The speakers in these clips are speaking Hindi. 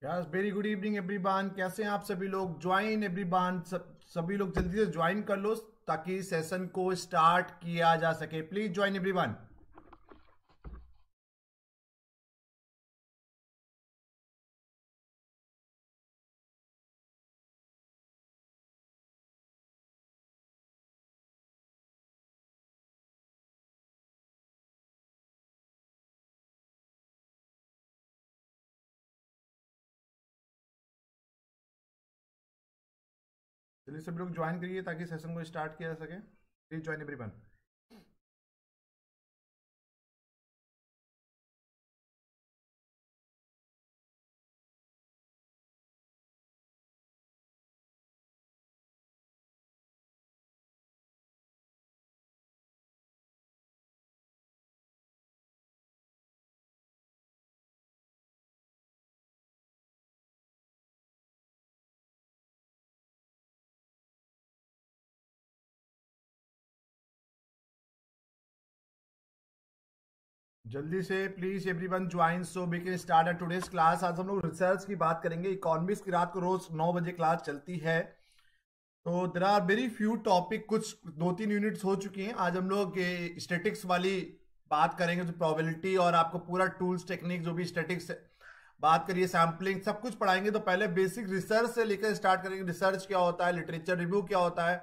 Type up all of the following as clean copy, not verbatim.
Yes, very good evening everyone. कैसे हैं आप सभी लोग? ज्वाइन एवरीवन, सभी लोग जल्दी से ज्वाइन कर लो ताकि सेशन को स्टार्ट किया जा सके। Please join everyone. चलिए सभी लोग ज्वाइन करिए ताकि सेशन को स्टार्ट किया जा सके। Please join everyone. जल्दी से please everyone join so we can start at today's class. आज हम लोग रिसर्च की बात करेंगे। इकोनॉमिक्स की रात को रोज 9 बजे क्लास चलती है। तो there are very few topic, कुछ 2-3 यूनिट्स हो चुकी हैं। आज हम लोग स्टैटिक्स वाली बात करेंगे, जो प्रोबेबिलिटी और आपको पूरा टूल्स टेक्निक जो भी स्टैटिक्स बात करिए, सैम्पलिंग सब कुछ पढ़ाएंगे। तो पहले बेसिक रिसर्च से लेकर स्टार्ट करेंगे। रिसर्च क्या होता है, लिटरेचर रिव्यू क्या होता है,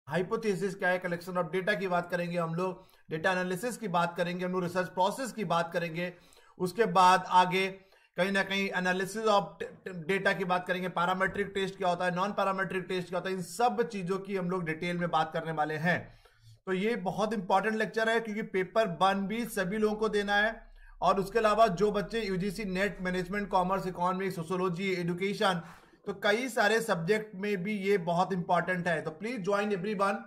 हाइपोथेसिस क्या है, कलेक्शन ऑफ डेटा की बात करेंगे हम लोग, डेटा एनालिसिस की बात करेंगे हम लोग, रिसर्च प्रोसेस की बात करेंगे। उसके बाद आगे कहीं ना कहीं एनालिसिस ऑफ डेटा की बात करेंगे, पैरामेट्रिक टेस्ट क्या होता है, नॉन पैरामेट्रिक टेस्ट क्या होता है। इन सब चीजों की हम लोग डिटेल में बात करने वाले हैं। तो ये बहुत इंपॉर्टेंट लेक्चर है क्योंकि पेपर 1 भी सभी लोगों को देना है। और उसके अलावा जो बच्चे UGC net, management, commerce, economics, sociology, education, तो कई सारे सब्जेक्ट में भी ये बहुत इंपॉर्टेंट है। तो प्लीज ज्वाइन एवरीवन,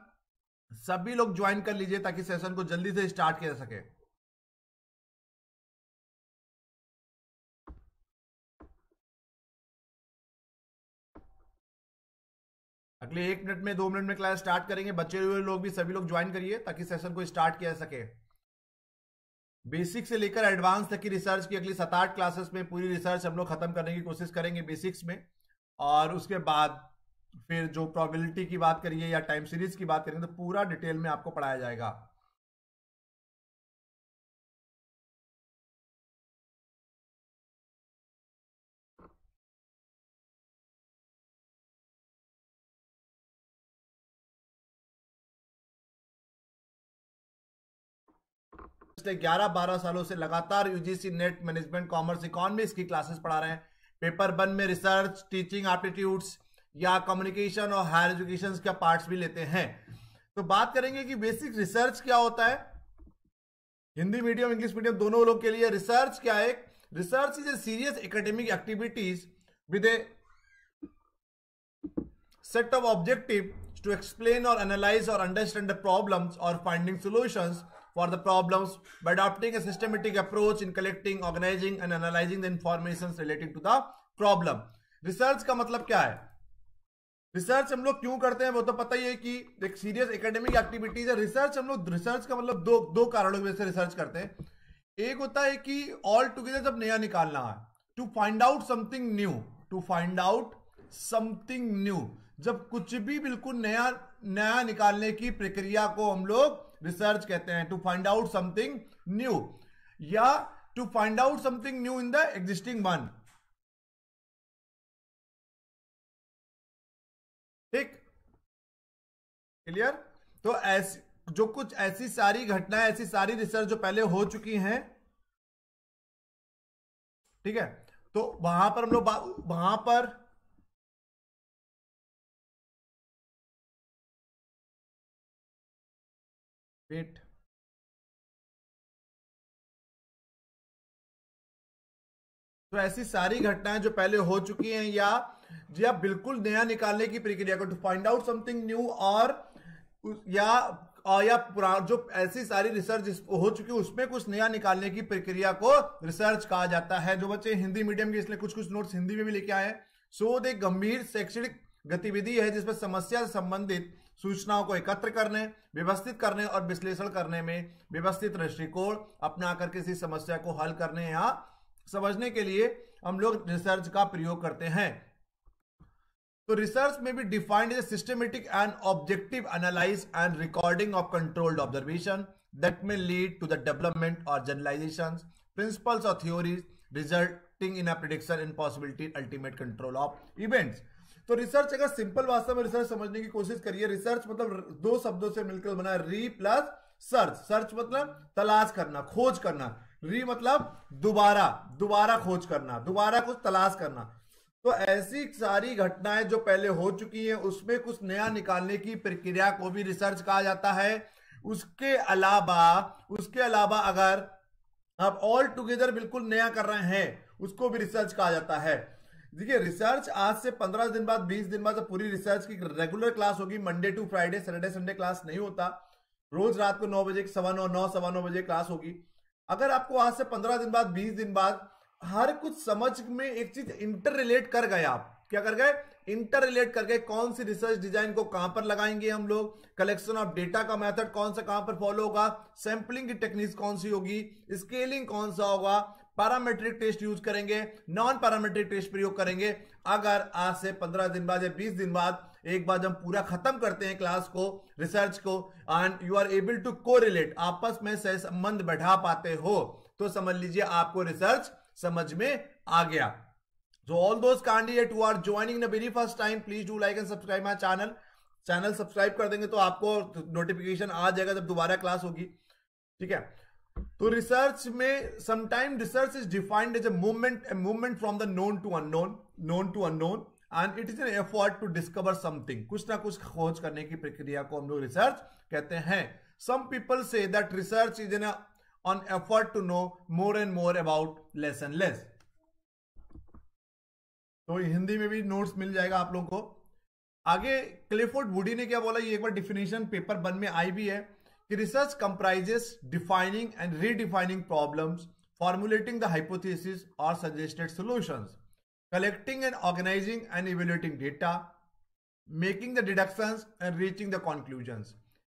सभी लोग ज्वाइन कर लीजिए ताकि सेशन को जल्दी से स्टार्ट किया जा सके। अगले 1 मिनट में 2 मिनट में क्लास स्टार्ट करेंगे। बच्चे हुए लोग भी सभी लोग ज्वाइन करिए ताकि सेशन को स्टार्ट किया जा सके। बेसिक से लेकर एडवांस तक की रिसर्च की अगली 7-8 क्लासेस में पूरी रिसर्च हम लोग खत्म करने की कोशिश करेंगे बेसिक्स में। और उसके बाद फिर जो प्रोबेबिलिटी की बात करिए या टाइम सीरीज की बात करेंगे तो पूरा डिटेल में आपको पढ़ाया जाएगा। पिछले 11-12 सालों से लगातार UGC net, management, commerce, economics की क्लासेस पढ़ा रहे हैं। पेपर 1 में रिसर्च, टीचिंग एप्टीट्यूड्स या कम्युनिकेशन और हायर एजुकेशन का पार्ट्स भी लेते हैं। तो बात करेंगे कि बेसिक रिसर्च क्या होता है। हिंदी मीडियम, इंग्लिश मीडियम दोनों लोग के लिए रिसर्च क्या है? Research is a serious academic activities with A set of objectives to explain or analyze or understand the problems or finding solutions for the problems by adopting a systematic approach in collecting, organizing and analyzing the information relating to the problem. Research का मतलब क्या है? रिसर्च हम लोग क्यों करते हैं वो तो पता ही है कि एक सीरियस एकेडमिक एक्टिविटीज है। रिसर्च हम लोग, रिसर्च का मतलब दो कारणों की वजह से रिसर्च करते हैं। एक होता है कि ऑल टुगेदर जब नया निकालना है, to find out something new, to find out something new. जब कुछ भी बिल्कुल नया नया निकालने की प्रक्रिया को हम लोग रिसर्च कहते हैं, to find out something new या to find out something new in the existing one. ठीक, क्लियर? तो ऐसी जो कुछ ऐसी सारी घटनाएं, ऐसी सारी रिसर्च जो पहले हो चुकी हैं, ठीक है, तो वहां पर हम लोग वहां पर वेट, तो ऐसी सारी घटनाएं जो पहले हो चुकी हैं या बिल्कुल नया निकालने की प्रक्रिया को to find out something new, और या जो ऐसी सारी रिसर्च हो चुकी है उसमें कुछ नया निकालने की प्रक्रिया को रिसर्च कहा जाता है। जो बच्चे हिंदी मीडियम के इसलिए कुछ नोट्स हिंदी में भी लेके आए हैं। शोध एक गंभीर शैक्षणिक गतिविधि है जिसमें समस्या से संबंधित सूचनाओं को एकत्र करने, व्यवस्थित करने और विश्लेषण करने में व्यवस्थित दृष्टिकोण अपना कर किसी समस्या को हल करने या समझने के लिए हम लोग रिसर्च का प्रयोग करते हैं। तो रिसर्च में भी defined as systematic and objective analyse and recording of controlled observation that में लीड टू द डेवलपमेंट और जनरलाइजेशन प्रिंसिपल्स और theories resulting in a prediction in possibility ultimate control of events. तो रिसर्च, अगर सिंपल भाषा में रिसर्च समझने की कोशिश करिए, रिसर्च मतलब दो शब्दों से मिलकर बना, री प्लस सर्च। सर्च मतलब तलाश करना, खोज करना, री मतलब दोबारा खोज करना, दोबारा कुछ तलाश करना। तो ऐसी सारी घटनाएं जो पहले हो चुकी हैं उसमें कुछ नया निकालने की प्रक्रिया को भी रिसर्च कहा जाता है। उसके अलावा अगर आप ऑल टुगेदर बिल्कुल नया कर रहे हैं उसको भी रिसर्च कहा जाता है। देखिए, रिसर्च आज से 15 दिन बाद, 20 दिन बाद पूरी रिसर्च की रेगुलर क्लास होगी। Monday to Friday, Saturday Sunday class नहीं होता। रोज रात को 9 बजे, 9:15 बजे क्लास होगी। अगर आपको आज से 15 दिन बाद, 20 दिन बाद हर कुछ समझ में एक चीज इंटर रिलेट कर गए, आप क्या कर गए, इंटर रिलेट कर गए। कौन सी रिसर्च डिजाइन को कहां पर लगाएंगे हम लोग, कलेक्शन ऑफ डेटा का मेथड कौन सा कहां पर फॉलो होगा, सैंपलिंग की टेक्निक्स कौन सी होगी, स्केलिंग कौन सा होगा, पैरामेट्रिक टेस्ट यूज करेंगे, नॉन पैरामेट्रिक टेस्ट प्रयोग करेंगे। अगर आज से 15 दिन बाद या 20 दिन बाद एक बार जब पूरा खत्म करते हैं क्लास को, रिसर्च को, and you are able to correlate, आपस में सह संबंध बैठा पाते हो, तो समझ लीजिए आपको रिसर्च समझ में आ गया। So all those candidates who are joining the very first time, please do like and subscribe my channel. Channel subscribe कर देंगे तो आपको नोटिफिकेशन आ जाएगा जब दोबारा क्लास होगी, ठीक है। तो रिसर्च में sometime research is defined as a movement from the known to unknown and it is an effort to discover something. कुछ ना कुछ खोज करने की प्रक्रिया को हम लोग रिसर्च कहते हैं। Some people say that research is an on effort to know more and more about less and less. तो हिंदी में भी नोट्स मिल जाएगा आप लोगों को। आगे क्लिफोर्ड वुडी ने क्या बोला, ये एक बार डिफिनेशन पेपर 1 में आई भी है कि research comprises defining and redefining problems, formulating the hypothesis और suggested solutions, collecting and organizing and evaluating data, making the deductions and reaching the conclusions,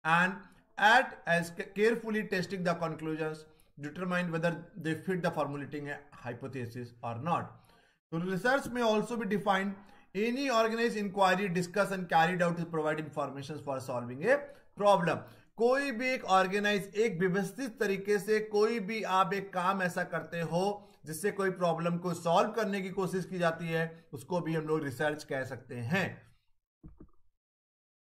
and as carefully testing the conclusions, determine whether they fit the formulating a hypothesis or not. So research may also be defined any organized inquiry, discuss and carried out to provide information for solving a problem. कोई भी एक ऑर्गेनाइज, एक व्यवस्थित तरीके से कोई भी आप एक काम ऐसा करते हो जिससे कोई प्रॉब्लम को सॉल्व करने की कोशिश की जाती है, उसको भी हम लोग रिसर्च कह सकते हैं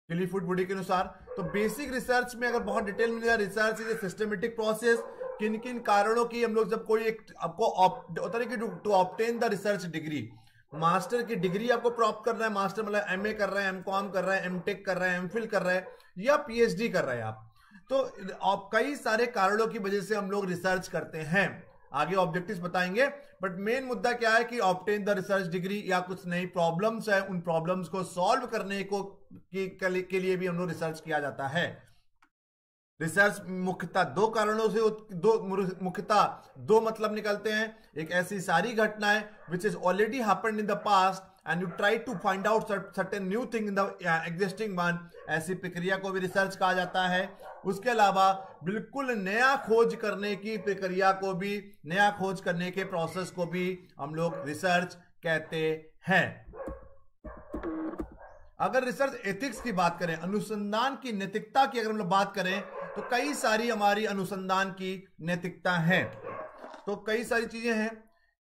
क्लिफोर्ड वुडी के अनुसार। तो बेसिक रिसर्च में अगर बहुत डिटेल में, research is a systematic process. किन किन कारणों की हम लोग, जब कोई एक आपको होता है कि to obtain the research degree, master की डिग्री आपको प्राप्त कर रहा है, मास्टर मतलब एमए कर रहे हैं, एमकॉम कर रहे हैं, एमटेक कर रहे हैं, एमफिल कर रहे हैं या पीएचडी कर रहे हैं आप, तो कई सारे कारणों की वजह से हम लोग रिसर्च करते हैं। आगे ऑब्जेक्टिव्स बताएंगे, बट मेन मुद्दा क्या है कि ऑब्टेन द रिसर्च डिग्री या कुछ नई प्रॉब्लम्स है, उन प्रॉब्लम्स को सॉल्व करने को के लिए भी हम लोग रिसर्च किया जाता है। रिसर्च मुख्यतः दो कारणों से, मुख्यतः दो मतलब निकलते हैं। एक ऐसी सारी घटनाएं which is already happened in the past and you try to find out certain new thing in the existing one, ऐसी प्रक्रिया को भी रिसर्च कहा जाता है। उसके अलावा बिल्कुल नया खोज करने की प्रक्रिया को भी, नया खोज करने के प्रोसेस को भी हम लोग रिसर्च कहते हैं। अगर रिसर्च एथिक्स की बात करें, अनुसंधान की नैतिकता की अगर हम लोग बात करें, तो कई सारी हमारी अनुसंधान की नैतिकता है। तो कई सारी चीजें हैं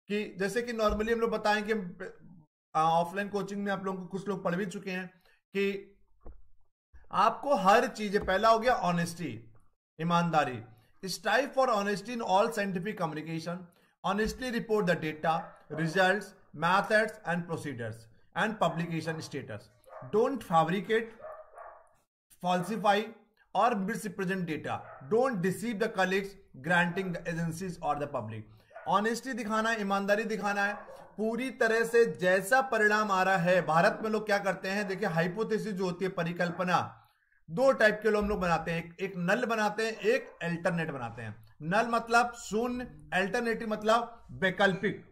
कि जैसे कि नॉर्मली हम लोग बताएं कि ऑफलाइन कोचिंग में आप लोगों को कुछ लोग पढ़ भी चुके हैं कि आपको हर चीज, पहला हो गया ऑनेस्टी, ईमानदारी, strive for honesty in all scientific communication, honestly report the data, results, methods and procedures and publication status, don't fabricate, falsify or misrepresent data, don't deceive the colleagues, granting the agencies or the public। Honesty दिखाना है, ईमानदारी दिखाना है, पूरी तरह से जैसा परिणाम आ रहा है। भारत में लोग क्या करते हैं, देखिए हाइपोथेसिस जो होती है, परिकल्पना, दो टाइप के लोग बनाते हैं, एक नल बनाते हैं, एक अल्टरनेट बनाते हैं। नल मतलब शून्य, अल्टरनेटिव मतलब वैकल्पिक,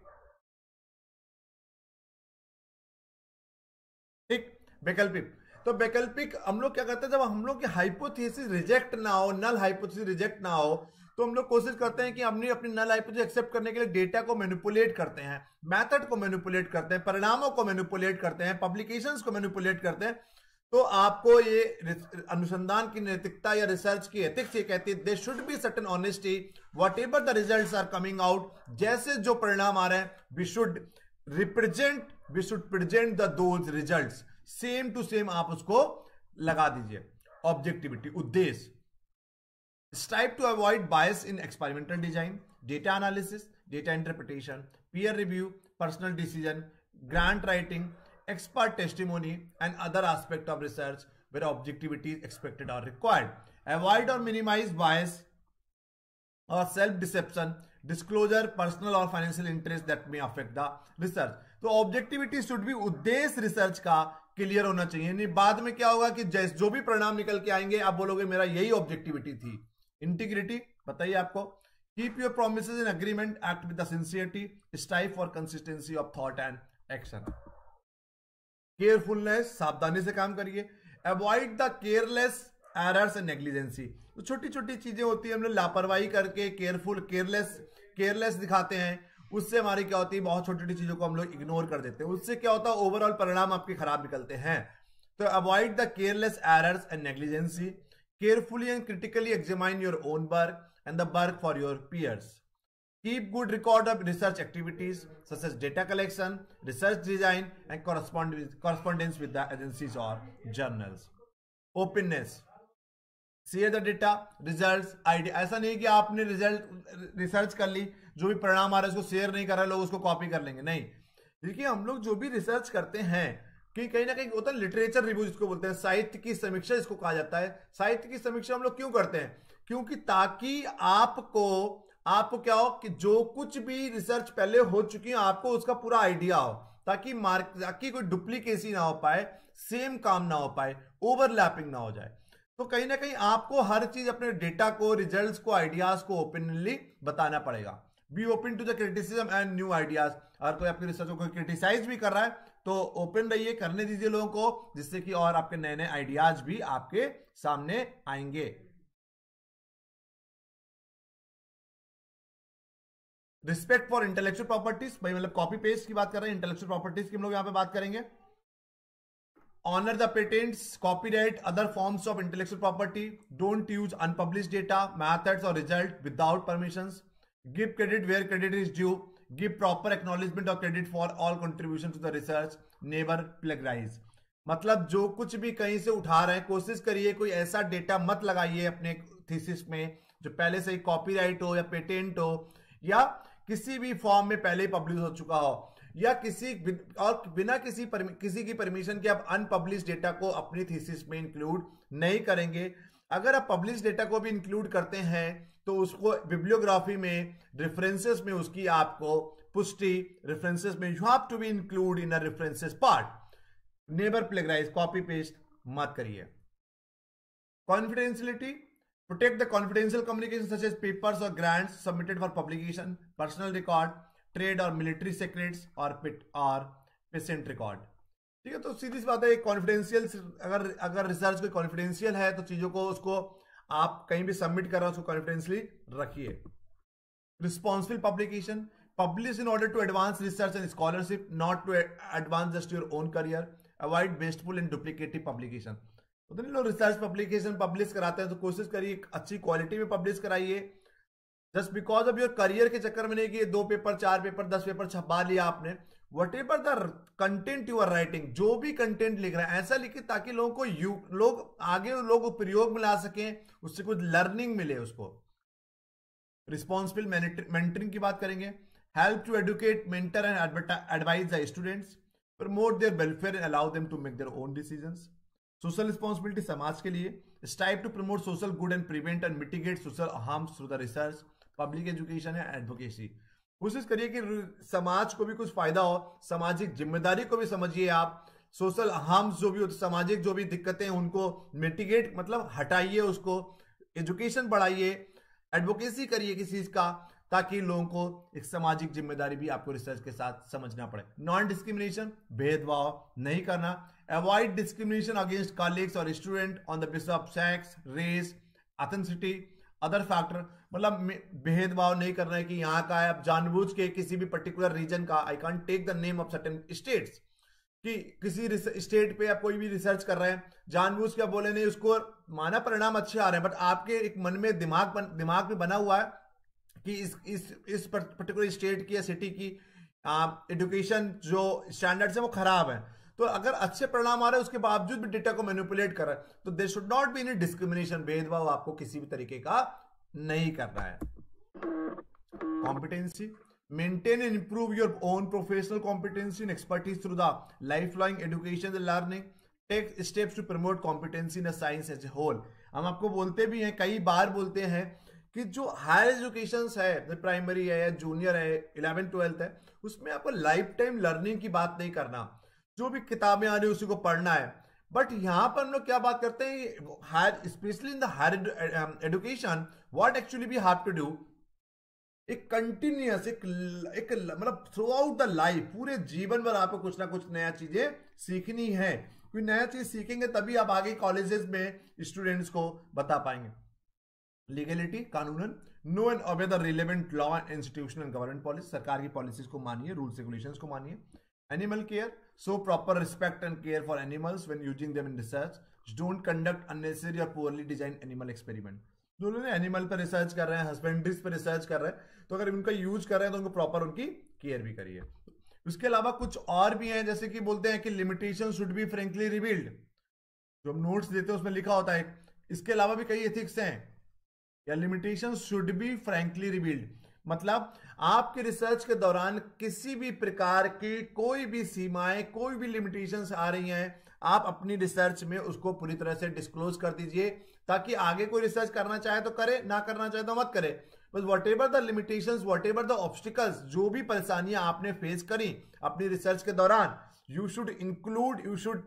ठीक, वैकल्पिक। तो वैकल्पिक हम लोग क्या करते हैं, जब हम लोग की हाइपोथेसिस रिजेक्ट ना हो, नल हाइपोथेसिस रिजेक्ट ना हो, तो हम लोग कोशिश करते हैं कि अपनी अपनी नल हाइपोथेसिस एक्सेप्ट करने के लिए डेटा को मैनिपुलेट करते हैं, मेथड को मैनिपुलेट करते हैं, परिणामों को मैनिपुलेट करते हैं, पब्लिकेशंस को मैनिपुलेट करते हैं। तो आपको ये अनुसंधान की नैतिकता या रिसर्च की एथिक्स ये कहती है, they should be certain honesty whatever the results are coming out, जैसे जो परिणाम आ रहे हैं we should present the those results same to same, आप उसको लगा दीजिए। ऑब्जेक्टिविटी, उद्देश्य, strive to avoid bias in experimental design, data analysis, data interpretation, peer review, personal decision, grant writing, expert testimony, and other aspects of research where objectivity is expected or required. Avoid or minimize bias or self-deception, disclosure, personal or financial interest that may affect the research. तो ऑब्जेक्टिविटी शुड भी, उद्देश्य रिसर्च का क्लियर होना चाहिए। नहीं बाद में क्या होगा कि जो भी परिणाम निकल के आएंगे आप बोलोगे मेरा यही ऑब्जेक्टिविटी थी। इंटीग्रिटी बताइए आपको, keep your promises in agreement, act with the sincerity, strive for consistency of thought and action. Carefulness, सावधानी से काम करिए। Avoid the careless errors and negligence, तो छोटी छोटी चीजें होती है, हम लोग लापरवाही करके केयरलेस दिखाते हैं, उससे हमारी क्या होती है, बहुत छोटी छोटी चीजों को हम लोग इग्नोर कर देते हैं, उससे क्या होता है ओवरऑल परिणाम आपके खराब निकलते हैं। तो avoid the careless errors and negligence, carefully and critically examine your own work and the work for your peers. Keep good record of research activities such as data collection, research design and correspondence with the agencies or journals. Openness, share the data, results, idea. ऐसा नहीं कि आपने रिसर्च कर ली, जो भी परिणाम आ रहा है उसको शेयर नहीं कर रहे लोग, उसको कॉपी कर लेंगे, नहीं। देखिए हम लोग जो भी रिसर्च करते हैं कि कहीं ना कहीं होता है लिटरेचर रिव्यू जिसको बोलते हैं, साहित्य की समीक्षा जिसको कहा जाता है। साहित्य की समीक्षा हम लोग क्यों करते हैं, क्योंकि ताकि आपको क्या हो कि जो कुछ भी रिसर्च पहले हो चुकी है आपको उसका पूरा आइडिया हो, ताकि कोई डुप्लीकेसी ना हो पाए, सेम काम ना हो पाए, ओवरलैपिंग ना हो जाए। तो कहीं ना कहीं आपको हर चीज अपने डेटा को, रिजल्ट्स को, आइडियाज को ओपनली बताना पड़ेगा। Be open to the criticism and new ideas. अगर कोई आपकी रिसर्च को कोई क्रिटिसाइज भी कर रहा है तो ओपन रहिए, करने दीजिए लोगों को, जिससे कि और आपके नए नए आइडियाज भी आपके सामने आएंगे। रिस्पेक्ट फॉर इंटेलेक्चुअल प्रॉपर्टीज, भाई मतलब कॉपी पेस्ट की बात कर रहे हैं, इंटेलेक्चुअल प्रॉपर्टीज की हम लोग यहां पे बात करेंगे। Honour the patents, copyright, other forms of intellectual property, don't use unpublished data, methods और result without permissions, give credit where credit is due, give proper acknowledgement or credit for all contribution to the research, never plagiarize। मतलब जो कुछ भी कहीं से उठा रहे हैं कोशिश करिए कोई ऐसा डेटा मत लगाइए अपने थीसिस में जो पहले से ही कॉपीराइट हो या पेटेंट हो या किसी भी फॉर्म में पहले ही पब्लिश हो चुका हो, या बिना किसी की परमिशन के आप अनपब्लिश डेटा को अपनी थीसिस में इंक्लूड नहीं करेंगे। अगर आप पब्लिश डेटा को भी इंक्लूड करते हैं तो उसको बिब्लियोग्राफी में, रेफरेंसेस में उसकी आपको पुष्टि, रेफरेंसेस में you have to be include in a references part. Never plagiarise, copy paste मत करिए। Confidentiality, protect the confidential communication such as papers और grants submitted for publication, personal record, trade और मिलिट्री सीक्रेट्स और पेशेंट रिकॉर्ड। ठीक है, तो सीधी सी बात है, कॉन्फिडेंशियल, अगर रिसर्च कोई कॉन्फिडेंशियल है तो चीजों को उसको आप कहीं भी सबमिट कर रहे हो उसको कॉन्फिडेंशियली रखिए। Responsible publication, publish in order to advance research and scholarship, not to advance just your own career. Avoid wasteful and duplicative publication. तो लोग रिसर्च पब्लिकेशन पब्लिश कराते हैं तो कोशिश करिए अच्छी क्वालिटी में पब्लिश कराइए। Just because of your career के चक्कर में नहीं कि 2 पेपर 4 पेपर 10 पेपर छपा लिया आपने। Whatever the content you are writing, जो भी कंटेंट लिख रहे हैं ऐसा लिखिए ताकि लोग आगे प्रयोग में ला सकें, उससे कुछ लर्निंग मिले उसको। रिस्पॉन्सिबल मेंटरिंग की बात करेंगे। Help to educate, mentor and advise the students, promote their welfare and allow them to make their own decisions. Social responsibility, समाज के लिए। Strive to promote social good and prevent and mitigate social harms through the research, public education and advocacy. कोशिश करिए कि समाज को भी कुछ फायदा हो, सामाजिक जिम्मेदारी को भी समझिए आप। सोशल हार्म्स जो भी होते, सामाजिक जो भी दिक्कतें हैं उनको मिटिगेट मतलब हटाइए, उसको एजुकेशन बढ़ाइए, एडवोकेसी करिए किसी चीज का, ताकि लोगों को एक सामाजिक जिम्मेदारी भी आपको रिसर्च के साथ समझना पड़े। नॉन डिस्क्रिमिनेशन, भेदभाव नहीं करना। अवॉइड डिस्क्रिमिनेशन अगेंस्ट कॉलीग्स और student on the basis of sex, race, ethnicity, other factor, मतलब भेदभाव नहीं करना है कि यहाँ का है, अब जानबूझ के किसी भी पर्टिकुलर रीजन का, I can't take the name of certain states, कि किसी स्टेट पे आप कोई भी रिसर्च कर रहे हैं, जानबूझ के बोले नहीं, उसको माना परिणाम अच्छे आ रहे हैं, बट आपके एक मन में दिमाग में बना हुआ है कि इस पर्टिकुलर स्टेट की या सिटी की एजुकेशन जो स्टैंडर्ड्स है वो खराब है, तो अगर अच्छे परिणाम आ रहे हैं उसके बावजूद भी डेटा को मैनिपुलेट कर रहा है, तो there should not be any discrimination, भेदभाव आपको किसी भी तरीके का नहीं करना है। Competency, maintain and improve your own professional competency and expertise through the lifelong education and learning. Take steps to promote competency in a science as a whole. हम आपको बोलते भी हैं, कई बार बोलते हैं कि जो हायर एजुकेशन है, प्राइमरी है या जूनियर है, 11th-12th है, उसमें आपको लाइफ टाइम लर्निंग की बात नहीं करना, जो भी किताबें आ रही है उसी को पढ़ना है। बट यहां पर हम लोग क्या बात करते हैं, higher specially in the higher education, what actually we have to do, एक कंटिन्यूअस एक मतलब थ्रू आउट द लाइफ, पूरे जीवन भर आपको कुछ ना कुछ नया चीजें सीखनी है, कोई नया चीज सीखेंगे तभी आप आगे कॉलेजेस में स्टूडेंट्स को बता पाएंगे। लीगलिटी, कानूनन, know and obey the relevant law and institutional and government policy, सरकार की पॉलिसीज को मानिए, रूल्स रेगुलेशंस को मानिए। Animal care, so proper respect and care for animals when using them in research, don't conduct unnecessary or poorly design animal experiment. जो लोग एनिमल पर रिसर्च कर रहे हैं, हस्बेंड्रीज पर रिसर्च कर रहे हैं, तो अगर उनका यूज कर रहे हैं तो उनको प्रॉपर उनकी केयर भी करिए। उसके अलावा कुछ और भी हैं, जैसे कि बोलते हैं कि limitation should be frankly revealed, जो हम नोट्स देते हैं उसमें लिखा होता है। इसके अलावा भी कई एथिक्स हैं, या limitation should be frankly revealed, मतलब आपके रिसर्च के दौरान किसी भी प्रकार की कोई भी सीमाएं, कोई भी लिमिटेशंस आ रही हैं, आप अपनी रिसर्च में उसको पूरी तरह से डिस्क्लोज कर दीजिए, ताकि आगे कोई रिसर्च करना चाहे तो करे, ना करना चाहे तो मत करे। बस what ever the limitations, what ever the obstacles, जो भी परेशानियां आपने फेस करी अपनी रिसर्च के दौरान, you should include, you should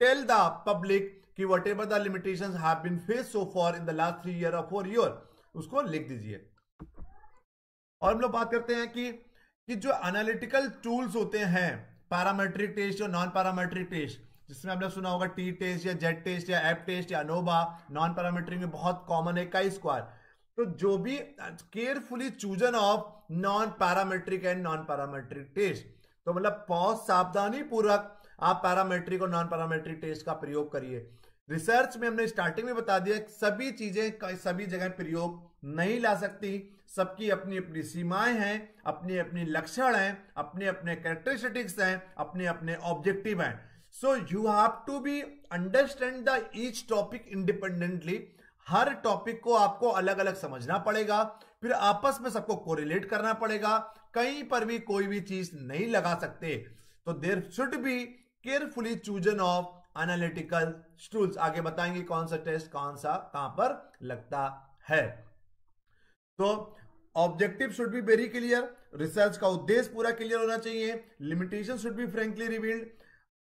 tell the public कि whatever the limitations have been face so far in the last 3 year or 4 year, उसको लिख दीजिए। और हम लोग बात करते हैं कि जो एनालिटिकल टूल्स होते हैं, पैरामेट्रिक टेस्ट और नॉन पैरामेट्रिक टेस्ट, जिसमें आपने सुना होगा टी टेस्ट या जेड टेस्ट या एप टेस्ट या अनोवा, नॉन पैरामेट्रिक में बहुत कॉमन है काई स्क्वायर, तो जो भी carefully chosen of non parametric and non parametric test, तो मतलब बहुत सावधानी पूर्वक आप पैरामेट्रिक और नॉन पैरामेट्रिक टेस्ट का प्रयोग करिए। रिसर्च में हमने स्टार्टिंग में बता दिया, सभी चीजें सभी जगह प्रयोग नहीं ला सकती, सबकी अपनी अपनी सीमाएं हैं, अपने अपने लक्षण हैं, अपने अपने कैरेक्टरिस्टिक्स हैं, अपने अपने ऑब्जेक्टिव हैं। So you have to be understand the each topic independently, हर टॉपिक को आपको अलग अलग समझना पड़ेगा, फिर आपस में सबको कोरिलेट करना पड़ेगा, कहीं पर भी कोई भी चीज नहीं लगा सकते। तो there should be carefully chosen of analytical tools. आगे बताएंगे कौन सा टेस्ट कौन सा कहां पर लगता है। तो objective should be very clear, research का उद्देश्य पूरा क्लियर होना चाहिए, limitation should be frankly revealed,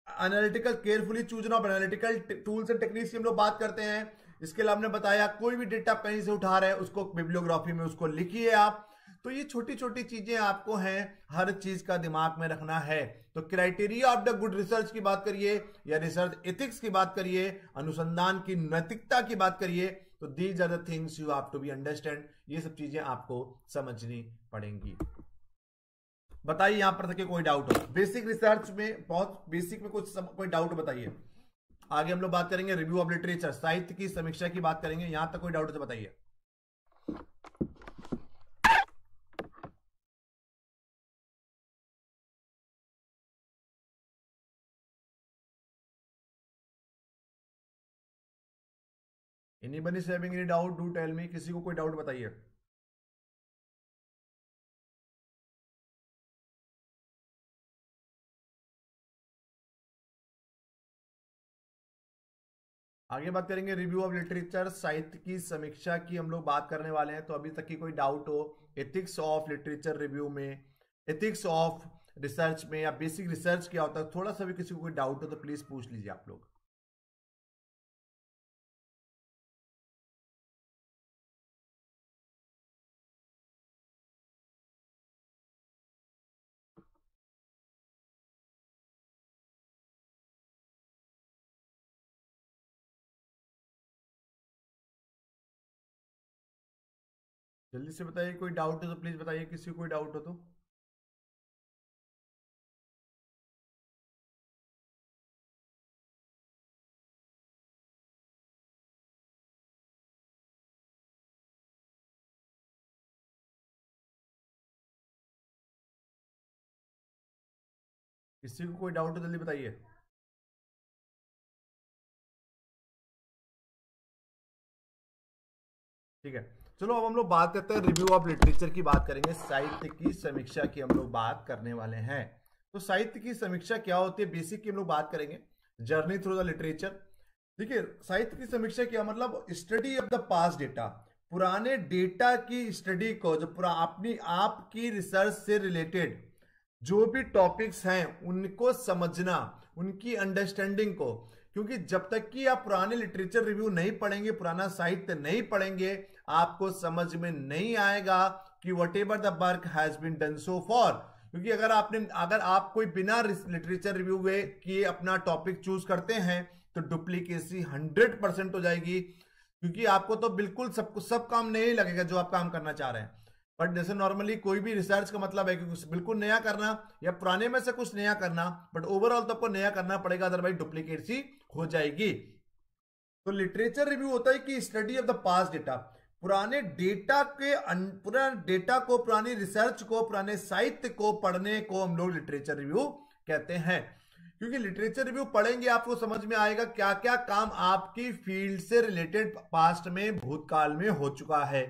analytical carefully chosen of analytical tools and techniques की हम लोग बात करते हैं। इसके अलावा हमने बताया कोई भी डेटा आप कहीं से उठा रहे हैं उसको बिब्लियोग्राफी में उसको लिखिए आप। तो ये छोटी छोटी चीजें आपको हैं, हर चीज का दिमाग में रखना है। तो criteria of the good research की बात करिए या रिसर्च एथिक्स की बात करिए, अनुसंधान की नैतिकता की बात करिए, तो these are the things you have to be understand, ये सब चीजें आपको समझनी पड़ेंगी। बताइए यहां पर तक कोई डाउट हो, बेसिक रिसर्च में बहुत बेसिक में कोई डाउट बताइए। आगे हम लोग बात करेंगे रिव्यू ऑफ लिटरेचर, साहित्य की समीक्षा की बात करेंगे, यहां तक कोई डाउट तो बताइए। Anybody is having any doubt, do tell me, किसी को कोई डाउट बताइए। आगे बात करेंगे रिव्यू ऑफ लिटरेचर, साहित्य की समीक्षा की हम लोग बात करने वाले हैं। तो अभी तक की कोई डाउट हो एथिक्स ऑफ लिटरेचर रिव्यू में, एथिक्स ऑफ रिसर्च में, या बेसिक रिसर्च क्या होता है, थोड़ा सा भी किसी को कोई डाउट हो तो प्लीज पूछ लीजिए आप लोग। जल्दी से बताइए, कोई डाउट हो तो प्लीज बताइए, किसी को कोई डाउट हो तो। किसी को कोई डाउट हो जल्दी बताइए। ठीक है, चलो अब हम लोग बात करते हैं, रिव्यू ऑफ लिटरेचर की बात करेंगे, साहित्य की समीक्षा की हम लोग बात करने वाले हैं। तो साहित्य की समीक्षा क्या होती है, बेसिक की हम लोग बात करेंगे, जर्नी थ्रू द लिटरेचर। देखिए, साहित्य की समीक्षा क्या मतलब, study of the past data, पुराने डेटा की स्टडी को, जो पूरा अपनी आपकी रिसर्च से रिलेटेड जो भी टॉपिक्स हैं उनको समझना, उनकी अंडरस्टैंडिंग को। क्योंकि जब तक कि आप पुराने लिटरेचर रिव्यू नहीं पढ़ेंगे, पुराना साहित्य नहीं पढ़ेंगे, आपको समझ में नहीं आएगा कि whatever the work has been done so far. क्योंकि अगर आप कोई बिना लिटरेचर रिव्यू किए अपना टॉपिक चूज करते हैं तो डुप्लीकेसी 100% हो जाएगी। क्योंकि आपको तो बिल्कुल सब काम नहीं लगेगा जो आप काम करना चाह रहे हैं। बट जैसे नॉर्मली कोई भी रिसर्च का मतलब है कि कुछ बिल्कुल नया करना या पुराने में से कुछ नया करना, बट ओवरऑल तो आपको नया करना पड़ेगा, अदरवाइज डुप्लीकेसी हो जाएगी। तो लिटरेचर रिव्यू होता है कि study of the past data, पुराने डेटा पुराने डेटा को, पुरानी रिसर्च को, पुराने साहित्य को पढ़ने को हम लोग लिटरेचर रिव्यू कहते हैं। क्योंकि लिटरेचर रिव्यू पढ़ेंगे आपको समझ में आएगा क्या क्या काम आपकी फील्ड से रिलेटेड पास्ट में, भूतकाल में हो चुका है।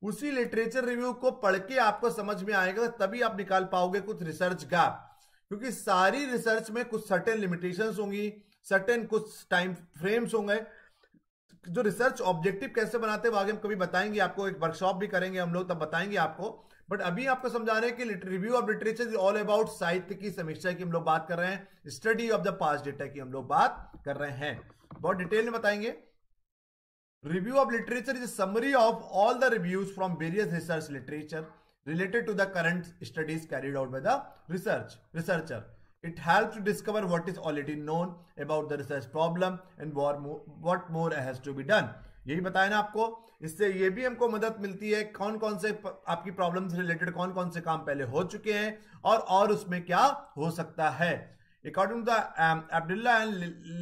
उसी लिटरेचर रिव्यू को पढ़ के आपको समझ में आएगा, तभी आप निकाल पाओगे कुछ रिसर्च गैप। क्योंकि सारी रिसर्च में कुछ सर्टेन लिमिटेशंस होंगी, सर्टेन कुछ टाइम फ्रेम्स होंगे। जो रिसर्च ऑब्जेक्टिव कैसे बनाते हैं वो आगे हम कभी बताएंगे आपको, एक वर्कशॉप भी करेंगे हम लोग, तब बताएंगे आपको। बट अभी आपको समझा रहे हैं कि review of literature is all about साहित्य की समीक्षा की हम लोग बात कर रहे हैं, study of the past data की हम लोग बात कर रहे हैं, बहुत डिटेल में बताएंगे। Review of literature is a summary of all the reviews from various research literature related to the current studies carried out by the researcher. It helps to discover what is already known about the research problem and what more has to be done. यही बताया ना आपको, इससे ये भी हमको मदद मिलती है कौन कौन से आपकी प्रॉब्लम से रिलेटेड कौन कौन से काम पहले हो चुके हैं और उसमें क्या हो सकता है। According to the Abdullah and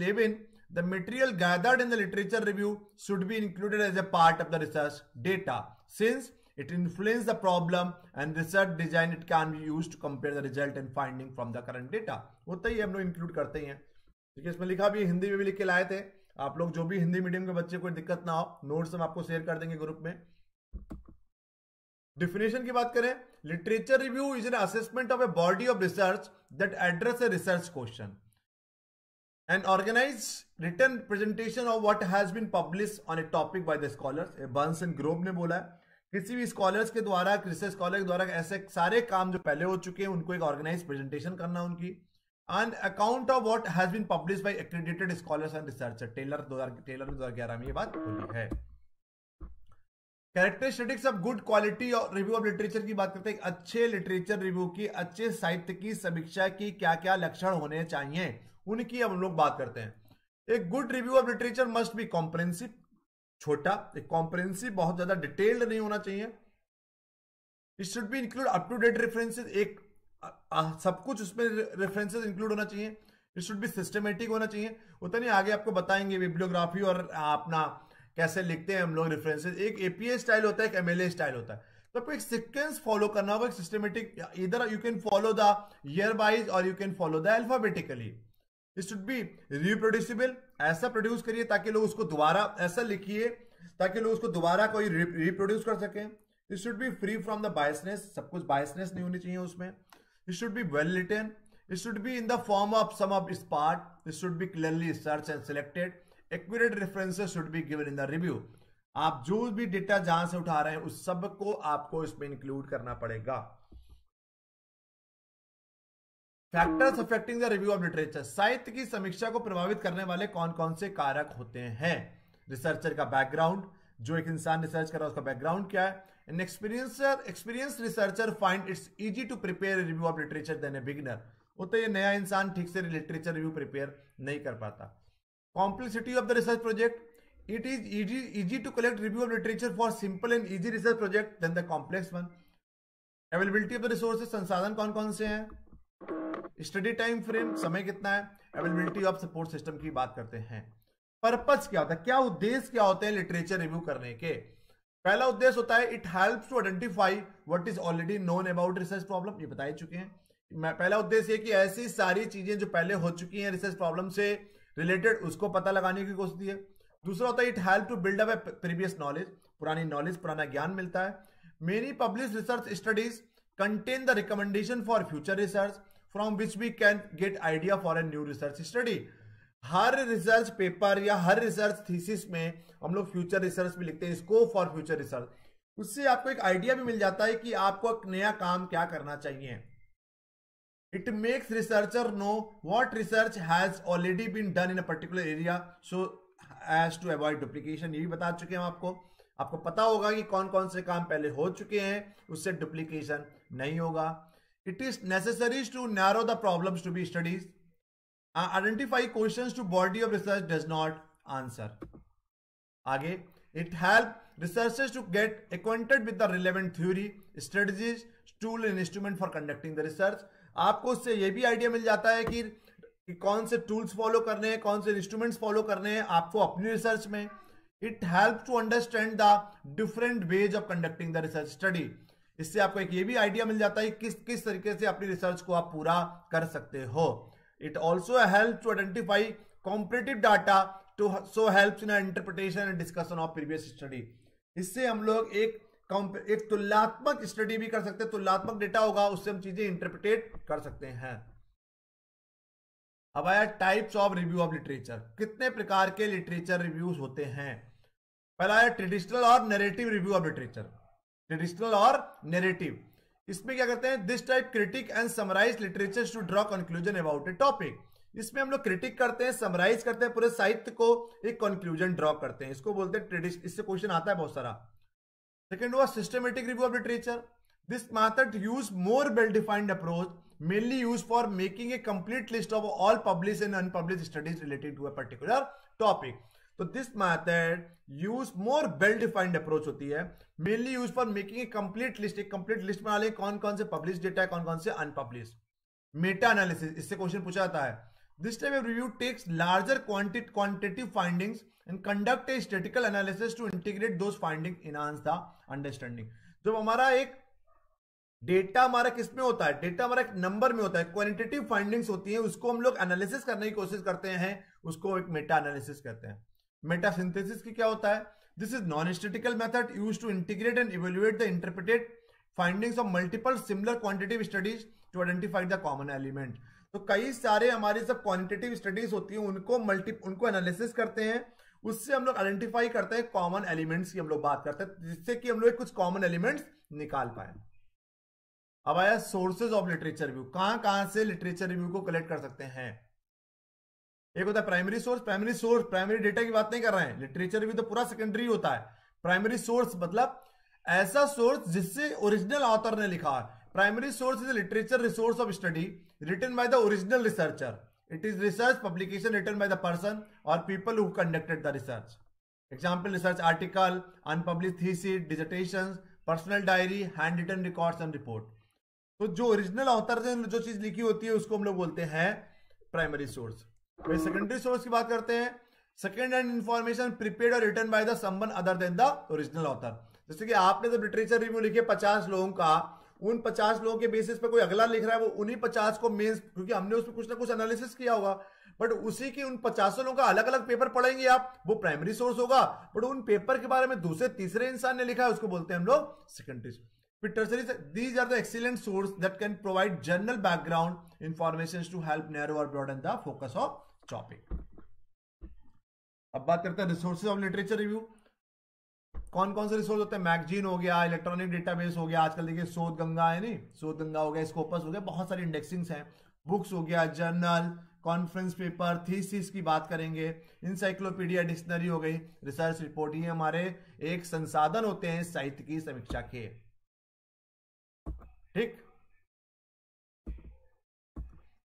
Levin, the material gathered in the literature review should be included as a part of the research data since it influences the problem and research design. It can be used to compare the result and finding from the current data. होता ही हम लोग इंक्लूड करते हैं। ठीक है, इसमें लिखा भी, हिंदी में भी लिख के लाए थे आप लोग, जो भी हिंदी मीडियम के बच्चे, कोई दिक्कत ना हो, नोट्स हम आपको शेयर कर देंगे ग्रुप में। डिफिनेशन की बात करें, literature review is an assessment of a body of research that address a research question and organize written presentation of what has been published on a topic by the scholars. Burns and Grove ने बोला है किसी भी स्कॉलर्स के द्वारा, रिसर्च स्कॉलर के द्वारा ऐसे सारे काम जो पहले हो चुके हैं उनको एक ऑर्गेनाइज प्रेजेंटेशन करना उनकी, and account of what has been published by accredited scholars and researcher. Taylor 2011 में ये बात बोली है। कैरेक्टरिस्टिक्स ऑफ गुड क्वालिटी और रिव्यू ऑफ लिटरेचर की बात करते हैं, अच्छे लिटरेचर रिव्यू की, अच्छे साहित्य की समीक्षा की क्या क्या लक्षण होने चाहिए उनकी अब हम लोग बात करते हैं। एक good review of literature must be comprehensive, छोटा, एक कॉम्प्रिहेंसिव, बहुत ज्यादा डिटेल्ड नहीं होना चाहिए। It should be include up to date references, एक सब कुछ उसमें रेफरेंसेस इंक्लूड होना चाहिए। इट शुड बी सिस्टमेटिक होना चाहिए। उतना नहीं, आगे आपको बताएंगे बिब्लियोग्राफी और अपना कैसे लिखते हैं हम लोग रेफरेंसेस। एक एपीए स्टाइल होता है, एक एमएलए स्टाइल होता है, तो आपको एक सीक्वेंस फॉलो करना होगा, सिस्टमेटिक। इधर you can follow the year wise or you can follow the alphabetically. It should be reproducible, ऐसा प्रोड्यूस करिए ताकि लोग उसको दोबारा, ऐसा लिखिए ताकि लोग उसको दोबारा कोई रिप्रोड्यूस कर सकें। It should be free from the biasness, सब कुछ बायसनेस नहीं होनी चाहिए उसमें। It should be well written, it should be in the form of some of its part, it should be clearly search and selected, accurate references should be given in the review. आप जो भी डेटा जहां से उठा रहे हैं उस सब को आपको इसमें इंक्लूड करना पड़ेगा। Factors affecting the review of literature, साहित्य की समीक्षा को प्रभावित करने वाले कौन कौन से कारक होते हैं। रिसर्चर का बैकग्राउंड, जो एक इंसान रिसर्च कर रहा है उसका बैकग्राउंड क्या है। An experience researcher find it's easy to prepare review of literature than a beginner, तो ये नया इंसान ठीक से लिटरेचर रिव्यू प्रिपेयर नहीं कर पाता। Complexity of the research project, It is easy to collect review of literature for simple and easy research project than the complex one. Availability of the resources, संसाधन कौन कौन से हैं, स्टडी टाइम फ्रेम, समय कितना है, अवेलेबिलिटी ऑफ सपोर्ट सिस्टम की बात करते हैं। पर्पस क्या होता है, क्या उद्देश्य क्या होते हैं लिटरेचर रिव्यू करने के। पहला उद्देश्य होता है it helps to identify what is already known about research problem, ये बता ही चुके हैं। पहला उद्देश्य है कि ऐसी सारी चीजें जो पहले हो चुकी हैं रिसर्च प्रॉब्लम से रिलेटेड उसको पता लगाने की कोशिश की है। दूसरा होता है it help to build up previous knowledge, पुरानी नॉलेज, पुराना ज्ञान मिलता है। Many publish research studies contain the recommendation for future research from which we can get idea for a new research study. हर रिसर्च पेपर या हर रिसर्च थीसिस में हम लोग फ्यूचर रिसर्च भी लिखते हैं, स्कोप फॉर फ्यूचर रिसर्च। उससे आपको एक आइडिया भी मिल जाता है कि आपको एक नया काम क्या करना चाहिए। It makes researcher know what research has already been done in a particular area so as to avoid duplication, ये भी बता चुके हैं आपको पता होगा कि कौन कौन से काम पहले हो चुके हैं, उससे डुप्लीकेशन नहीं होगा। It is necessary to narrow the problems to be studies, identify questions to body of research does not answer. आगे it help researchers to get acquainted with the relevant theory, strategies, tool and instrument for conducting the research. आपको उससे यह भी आइडिया मिल जाता है कि कौन से टूल्स फॉलो करने हैं, कौन से इंस्ट्रूमेंट्स फॉलो करने हैं आपको अपनी रिसर्च में। It help to understand the different ways of conducting the research study, इससे आपको एक ये भी आइडिया मिल जाता है कि किस तरीके से अपनी रिसर्च को आप पूरा कर सकते हो। It also help to identify comparative data to so helps in interpretation and discussion of previous study. इससे हम लोग एक तुलनात्मक स्टडी भी कर सकते हैं, तुलनात्मक डेटा होगा उससे हम चीजें इंटरप्रिटेट कर सकते हैं। अब आया types of review of literature, कितने प्रकार के लिटरेचर रिव्यूज होते हैं। पहला आया ट्रेडिशनल और narrative review of literature, traditional और नैरेटिव। इसमें क्या करते हैं, this type critique and summarize literature to draw conclusion about a topic. इसमें हम लोग क्रिटिक करते हैं, समराइज करते हैं पूरे साहित्य को, एक कंक्लूजन ड्रॉ करते हैं, इसको बोलते हैं ट्रेडिशनल। इससे क्वेश्चन आता है बहुत सारा। सेकेंड हुआ systematic review of literature, this method use more well defined approach mainly used for making a complete list of all published and unpublished studies related to a particular topic. तो this method use more well defined approach होती है, mainly used for making a complete list, एक complete list बना ले कौन कौन से published data है, कौन कौन से unpublished। मेटा एनालिसिस, इससे क्वेश्चन पूछा जाता है। This type of review takes larger quantitative findings and conduct a statistical analysis to integrate those findings, enhance the understanding। जब हमारा एक डेटा हमारा किस में होता है, डेटा हमारा एक नंबर में होता है, क्वांटिटेटिव फाइंडिंग्स होती है, उसको हम लोग एनालिसिस करने की कोशिश करते हैं, उसको एक मेटा एनालिसिस कहते हैं। मेटा सिंथेसिस की क्या होता है, this is non statical method used to integrate and evaluate the interpreted findings of multiple similar quantitative studies to identify the common element. तो कई सारे हमारी सब क्वांटिटेटिव स्टडीज होती है, उनको एनालिसिस करते हैं, उससे हम लोग आइडेंटिफाई करते हैं कॉमन एलिमेंट्स की हम लोग बात करते हैं, जिससे कि हम लोग कुछ कॉमन एलिमेंट्स निकाल पाए। अब आया सोर्सेज ऑफ लिटरेचर रिव्यू, कहां से लिटरेचर रिव्यू को कलेक्ट कर सकते हैं। एक होता है प्राइमरी सोर्स, प्राइमरी डेटा की बात नहीं कर रहे हैं, लिटरेचर रिव्यू तो पूरा सेकेंडरी होता है। प्राइमरी सोर्स मतलब ऐसा सोर्स जिससे ओरिजिनल ऑथर ने लिखा है। Primary source is literature resource of study written by the original researcher, it is research publication written by the person or people who conducted the research. Example research article, unpublished thesis, dissertations, personal diary, hand written records and report. तो जो ओरिजिनल ऑथर ने जो चीज लिखी होती है उसको हम लोग बोलते हैं प्राइमरी सोर्स। फिर सेकेंडरी सोर्स की बात करते हैं, सेकेंड हैंड इंफॉर्मेशन प्रिपेयर्ड और written by the someone other than the original author. जैसे कि आपने जब लिटरेचर रिव्यू लिखे 50 लोगों का, उन 50 लोगों के बेसिस पे कोई अगला लिख रहा है, वो उन्हीं 50 को मेंस, क्योंकि हमने उसमें कुछ ना कुछ एनालिसिस किया होगा, बट उसी की उन 50 लोगों का अलग अलग पेपर पढ़ेंगे आप, वो प्राइमरी सोर्स होगा, बट उन पेपर के बारे में दूसरे तीसरे इंसान ने लिखा है, उसको बोलते हैं हम लोग secondary. These are the excellent sources that can provide general background information to help narrow or broaden the focus of topic। अब बात करते हैं रिसोर्सेज ऑफ लिटरेचर रिव्यू। कौन कौन से रिसोर्स होते हैं, मैगजीन हो गया, इलेक्ट्रॉनिक डेटाबेस हो गया, आजकल देखिए शोध गंगा है, नहीं शोध गंगा हो गया, स्कोपस हो गया, बहुत सारी इंडेक्सिंग्स हैं, बुक्स हो गया, जर्नल, कॉन्फ्रेंस पेपर, थीसिस की बात करेंगे, इंसाइक्लोपीडिया, डिक्शनरी हो गई, रिसर्च रिपोर्ट, ये हमारे एक संसाधन होते हैं साहित्य की समीक्षा के। ठीक,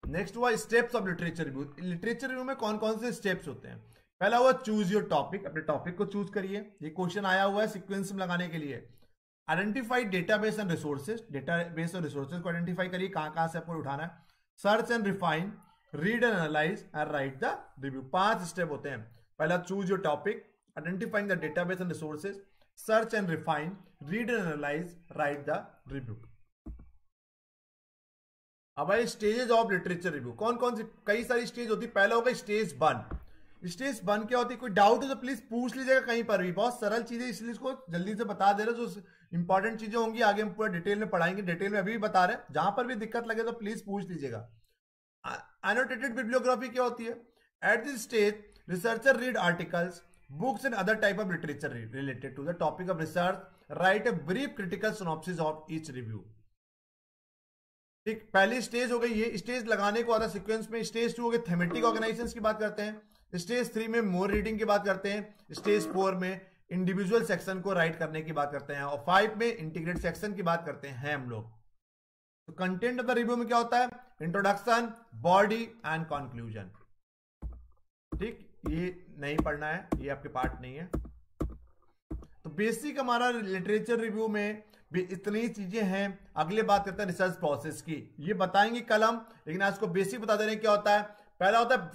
नेक्स्ट हुआ steps of literature review. Literature review में कौन कौन से स्टेप्स होते हैं। पहला हुआ चूज योर टॉपिक, अपने टॉपिक को चूज करिए। ये क्वेश्चन आया हुआ है सीक्वेंस में लगाने के लिए। Identify database and resources, database और रिसोर्सेज को आइडेंटिफाई करिए, कहां कहां से आपको उठाना है। Search and refine, read and analyse and right the review. 5 step होते हैं। पहला choose your topic, identifying the database and resources, search and refine, read and analyse, right the review. अब भाई स्टेजेस ऑफ लिटरेचर रिव्यू, कौन कौन सी, कई सारी स्टेज होती है। पहला होगा स्टेज 1। स्टेज 1 क्या होती है, कोई डाउट हो तो प्लीज पूछ लीजिएगा कहीं पर भी, बहुत सरल चीजें इसलिए इसको जल्दी से बता दे रहे। जो इंपॉर्टेंट चीजें होंगी आगे हम पूरा डिटेल में पढ़ाएंगे, डिटेल में अभी भी बता रहे हैं। जहां पर भी दिक्कत लगे तो प्लीज पूछ लीजिएगा। एनोटेटेड बिब्लियोग्राफी क्या होती है, at this stage researcher read articles, books and other type of literature related to the topic of research, write a brief critical synopsis of each review. ठीक, पहली स्टेज हो गई ये। स्टेज लगाने को आता सीक्वेंस में। स्टेज 2 हो गए थेमेटिक ऑर्गेनाइजेशन की बात करते हैं। स्टेज 3 में मोर रीडिंग की बात करते हैं। स्टेज 4 में इंडिविजुअल सेक्शन को राइट करने की बात करते हैं। और 5 में इंटीग्रेट सेक्शन की बात करते हैं हम लोग। तो कंटेंट ऑफ द रिव्यू में क्या होता है, इंट्रोडक्शन, बॉडी एंड कंक्लूजन। ठीक, ये नहीं पढ़ना है, ये आपके पार्ट नहीं है। तो बेसिक हमारा लिटरेचर रिव्यू में भी इतनी चीजें हैं। अगले बात करते हैं रिसर्च प्रोसेस की, ये बताएंगे कल हम, लेकिन आज को बेसिक बता दे रहे हैं क्या होता है। पहला होता है